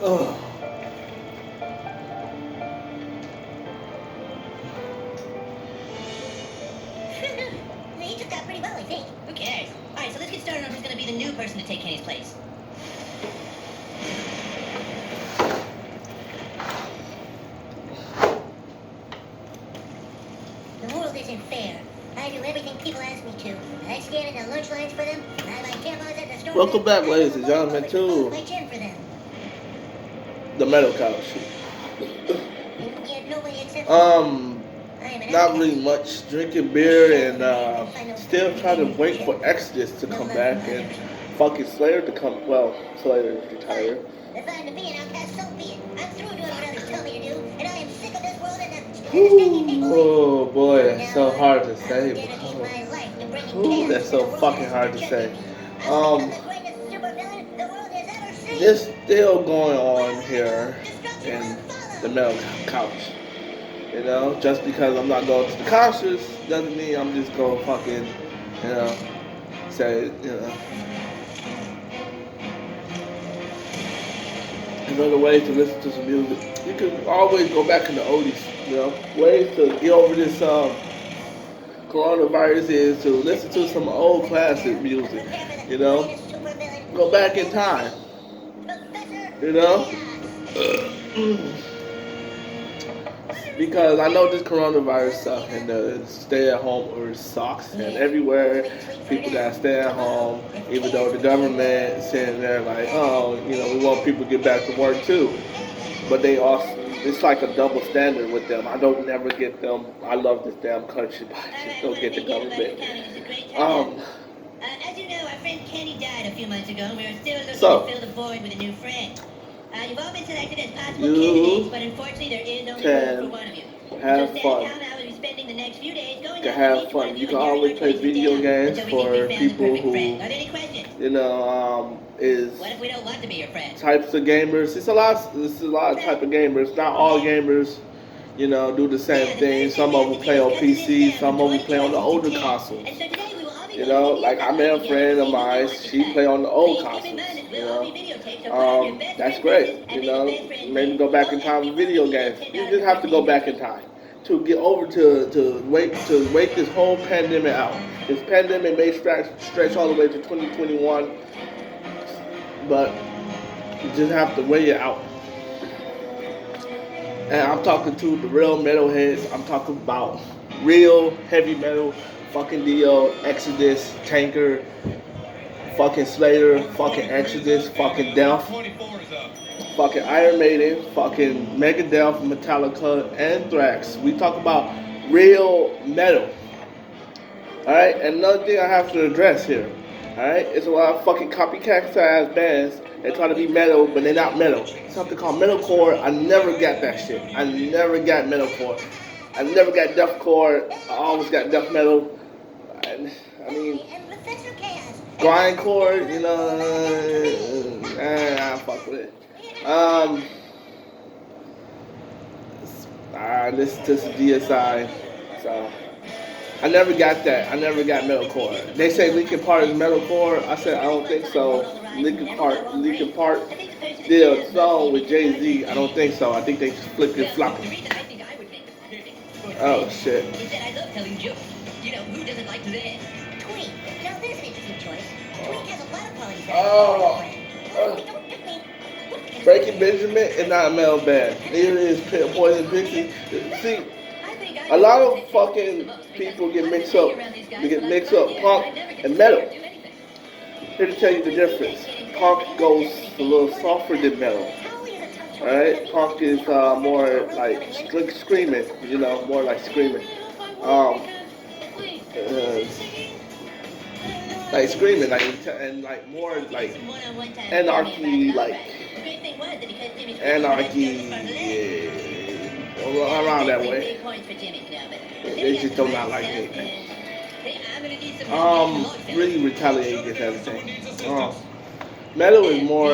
Oh. He took that pretty well, I think. Who cares? Alright, so let's get started on who's gonna be the new person to take Kenny's place. The world isn't fair. I do everything people ask me to. I stand in the lunch lines for them. I buy tampons at the store. Welcome back, ladies and gentlemen, to my gym for them. the Metal Couch. And yet nobody accepts Not really much. Drinking beer and still trying to wait for Exodus to come back and fucking Slayer to come. Well, Slayer is retired. If I'm to be an outcast, so be it. I'm through doing what others tell me to do, and I am sick of this world and the stinky people. Oh boy, that's so hard to say. Ooh, that's so fucking hard to say. This still going on here in the Metal Couch. You know, just because I'm not going to the concerts doesn't mean I'm just going to fucking, you know, say, you know. There's other ways to listen to some music. You can always go back in the oldies, you know. Ways to get over this coronavirus is to listen to some old classic music, you know. Go back in time, you know. Because I know this coronavirus stuff and the stay at home order sucks, and everywhere people gotta stay at home, even though the government sitting there like, oh, you know, we want people to get back to work too. But they also, it's like a double standard with them. I don't never get them. I love this damn country, but I just don't get the government. As you know, our friend Kenny died a few months ago, and we are still looking to fill the void with a new friend. You've all been selected as possible candidates, but unfortunately there is only room for one of you. Have fun. You can have fun. You can always play video games for people who, you know, is what if we don't want to be your friend? Types of gamers. It's a lot of type of gamers. Not all gamers, you know, do the same thing. Some of them play on PC. Some of them play on the older consoles. You know, like I met a friend of mine. She play on the old consoles. You know, that's great. You know, maybe go back in time with video games. You just have to go back in time to get over to wait this whole pandemic out. This pandemic may stretch all the way to 2021, but you just have to wait it out. And I'm talking to the real metalheads. I'm talking about real heavy metal. Fucking Dio, Exodus, Tanker, fucking Slayer, fucking Exodus, fucking Death, fucking Iron Maiden, fucking Megadeth, Metallica, Anthrax. We talk about real metal. Alright, and another thing I have to address here. Alright, it's a lot of fucking copycat ass bands that try to be metal, but they're not metal. Something called metalcore. I never got that shit. I never got metalcore. I never got deathcore. I always got death metal. I mean, grindcore, you know, I fuck with it. I listen to some DSI, so I never got that. I never got metalcore. They say Linkin Park is metalcore. I said I don't think so. Linkin Park did a song with Jay-Z. I don't think so. I think they just flipped it floppy. Oh shit. He said I love telling jokes. You know, who doesn't like that? Tweet. Now there's an interesting choice. Tweet has a lot of qualities. Breaking Benjamin is not a metal band. Neither is Poison Pixie. See, a lot of fucking people get mixed up. They get mixed up punk and metal. Here to tell you the difference. Punk goes a little softer than metal. Alright? Punk is more like screaming, you know, more like screaming. Like screaming, like and like more like anarchy, around that way. They just do not like me. Really retaliate against everything. Metal is more,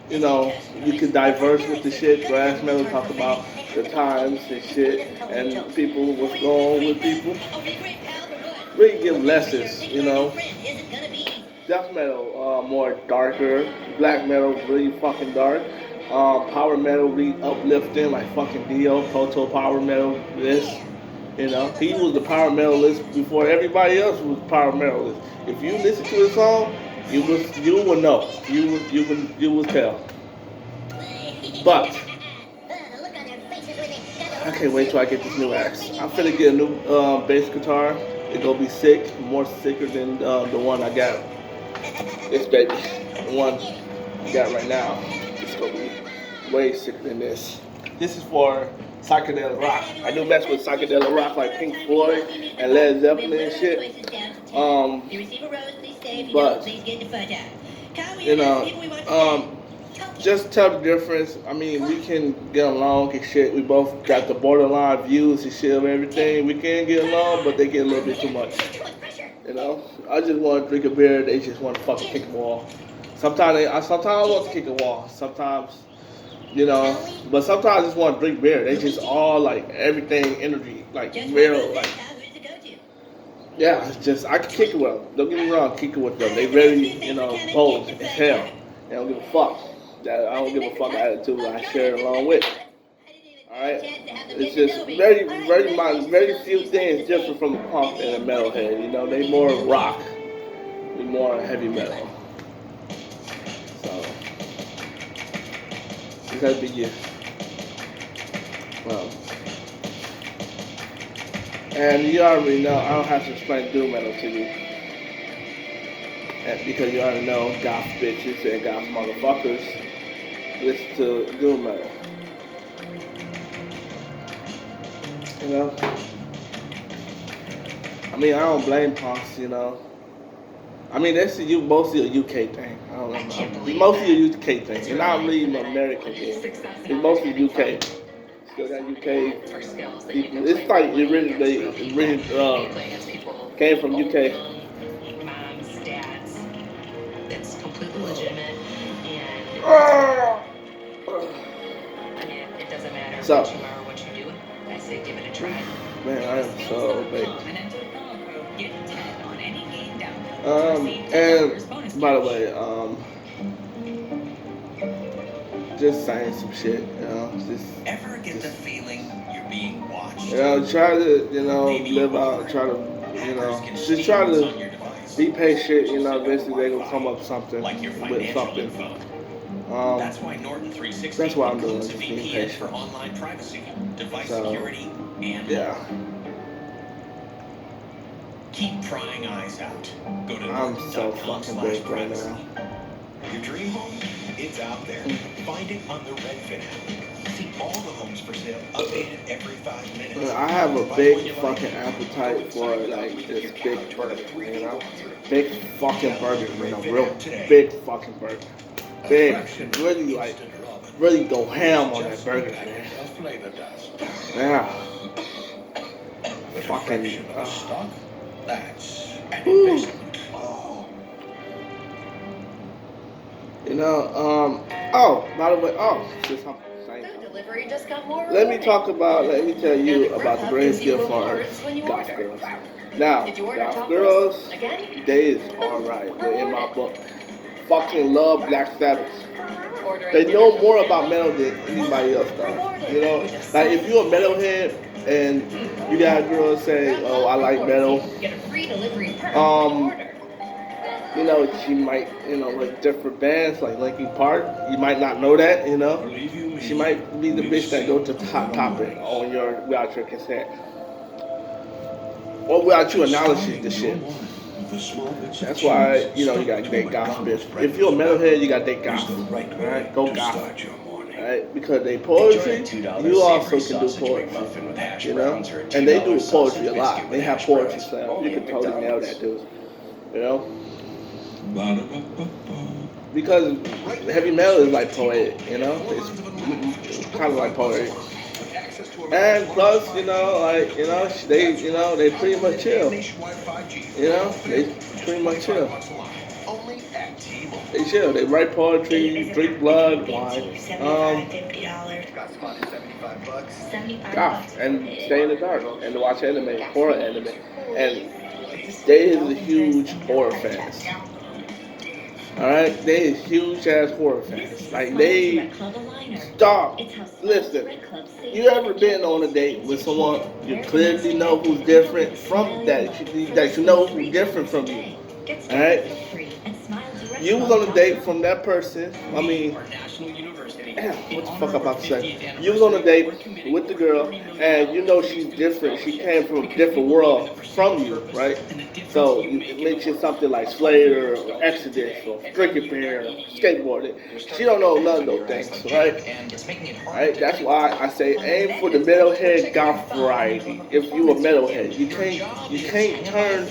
you know, you can diverse with the shit. Thrash metal talk about the times and shit and people, what's going on with people. Really give lessons, you know. Death metal, more darker. Black metal, really fucking dark. Power metal, be uplifting like fucking Dio, Proto power metal list. You know, he was the power metalist before everybody else was power metalist. If you listen to the song, you will know. You will tell. But I can't wait till I get this new axe. I'm finna get a new bass guitar. It gonna be sick, more sicker than the one I got. This baby, the one I got right now. It's gonna be way sicker than this. This is for psychedelic rock. I do mess with psychedelic rock like Pink Floyd and Led Zeppelin and shit. But you know, just tell the difference. I mean, we can get along and shit. We both got the borderline views and shit of everything. We can get along, but they get a little bit too much. You know, I just want to drink a beer. They just want to fucking kick a wall. Sometimes I want to kick a wall. Sometimes, you know, but sometimes I just want to drink beer. They just all like everything energy, like real, like. Yeah, it's just I can kick it with them. Don't get me wrong, kick it with them. They very, bold as hell. They don't give a fuck. I don't give a fuck attitude I share along with. Alright? It's just very few things different from a punk and a metalhead. You know, they more rock. We more heavy metal. So it's gotta be you. Well. And you already know, I don't have to explain doom metal to you. And because you already know goth bitches and goth motherfuckers listen to doom metal. You know? I mean, I don't blame punks, you know. I mean, that's mostly a UK thing. I don't know. It's mostly a UK thing. It's not really an American thing. It's mostly UK. Still got UK people. It's like it really came from UK. Moms, dads. It's completely legitimate, and I mean, it doesn't matter what you are or what you do. I say give it a try. Man, I am so big. And by the way, just saying some shit, you know. Ever get the feeling you're being watched? You know, try to, live out, try to, just try to be patient, you know, eventually they're gonna come up with something. That's why Norton 360 that's why I'm doing includes this, a being VPN patient. for online privacy, device security, and yeah. Keep prying eyes out. Go to I'm so fucking big right now. Your dream home? It's out there. Find it on the Redfin app. See all the homes for sale updated every 5 minutes. I have a big fucking appetite for like this big burger, you know? Big fucking burger, real big fucking burger. Big, really go ham on that burger, man. Yeah. Fucking. That's an investment. You know, by the way, just I'm saying. Delivery just got more. Let me tell you about the greatest gift for Goth Girls. Now, Goth Girls, they is alright. They're in my book. Fucking love Black Sabbath. They know more about metal than anybody else does. You know, like if you're a metalhead and you got a girl say, "Oh, I like metal," you know, she might, like different bands like Linkin Park. You might not know that, you know. She might be the bitch that go to Hot Topic on without your consent, or without you acknowledging the shit. That's why, you gotta date goth bitch. If you're a metalhead, you gotta date goth. Alright? Go goth. Alright? Because they poetry, you also can do poetry. You know? And they do poetry a lot. They have poetry slam. You can totally nail that dude. You know? Because heavy metal is like poetic, you know? It's kind of like poetry. And plus, they pretty much chill. You know, they pretty much chill. They chill. They write poetry, drink blood, wine. Goth, and stay in the dark and watch anime, horror anime. And they is a huge horror fans. Alright? They is huge ass horror fans. Like, they stop. Listen, you ever been on a date with someone you clearly know who's different from that you know who's different from you? Alright? You was on a date from that person. I mean, damn, what the fuck I'm about to say? You was on a date with the girl, and you know she's different. She came from a different world from you, right? So you mention something like Slayer or Exodus or Cricket Bear or skateboarding. She don't know none of those things, right? Right? That's why I say aim for the metalhead goth variety. If you a metalhead, you can't turn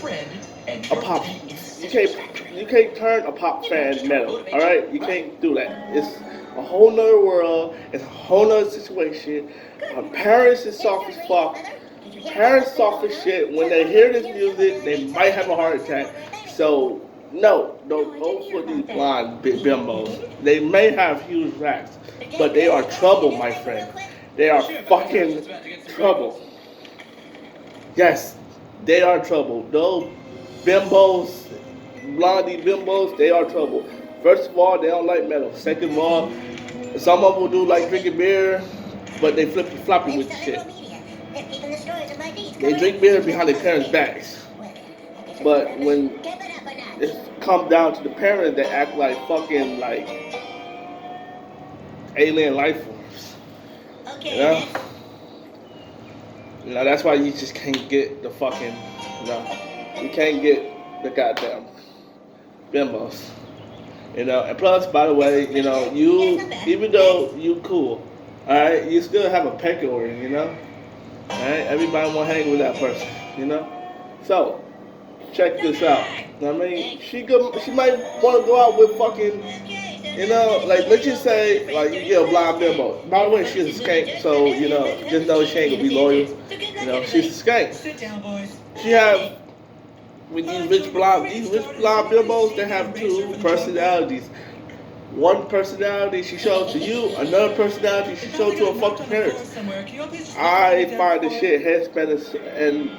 a pop. You can't turn a pop fan metal. All right, you can't do that. It's a whole nother world. It's a whole nother situation. Parents is soft as fuck. Parents soft as shit. When they hear this music, they might have a heart attack. So no, don't go for these blonde bimbos. They may have huge racks, but they are trouble, my friend. They are fucking trouble. Yes, they are trouble. Those bimbos, blondie bimbos, they are trouble. First of all, they don't like metal. Second of all, some of them do like drinking beer, but they flippy floppy with the shit. They drink beer behind their parents' backs. But when it comes down to the parents, they act like fucking like alien life forms. You know? You know, that's why you just can't get the fucking, you know, you can't get the goddamn bimbos. You know, and plus, by the way, you know, you, even though you cool, alright, you still have a pecking order, you know? Alright, everybody want to hang with that person, you know? So, check this out. I mean, she might want to go out with fucking, you know, like, let's just say, like, you get a blind bimbo. By the way, she's a skank, so, you know, just know she ain't gonna be loyal. You know, she's a skank. She have, with these rich blind bimbos, they have two personalities. One personality she shows to you, another personality she shows to her fucking parents. I find this shit head spanners and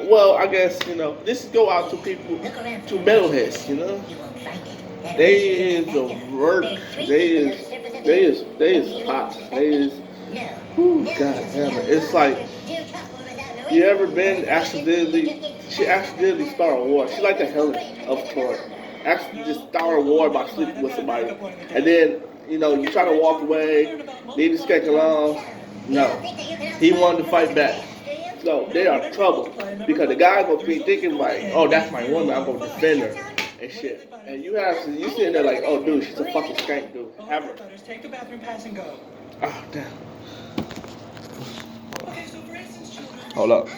well, I guess, you know, this go out to people, to metalheads, you know. They is a work. They is hot. They is, whew, god damn it. It's like, you ever been she accidentally started a war. She like the Helen of Troy. Actually just start a war by sleeping with somebody. And then, you know, you try to walk away, need to skate along. No. He wanted to fight back. So they are trouble. Because the guy gonna be thinking like, oh, that's my woman, I'm gonna defend her and shit. And you sitting there like, oh dude, she's a fucking skank, dude. Have her. Take the bathroom pass and go. Oh damn. Okay, so for instance, children. Hold up.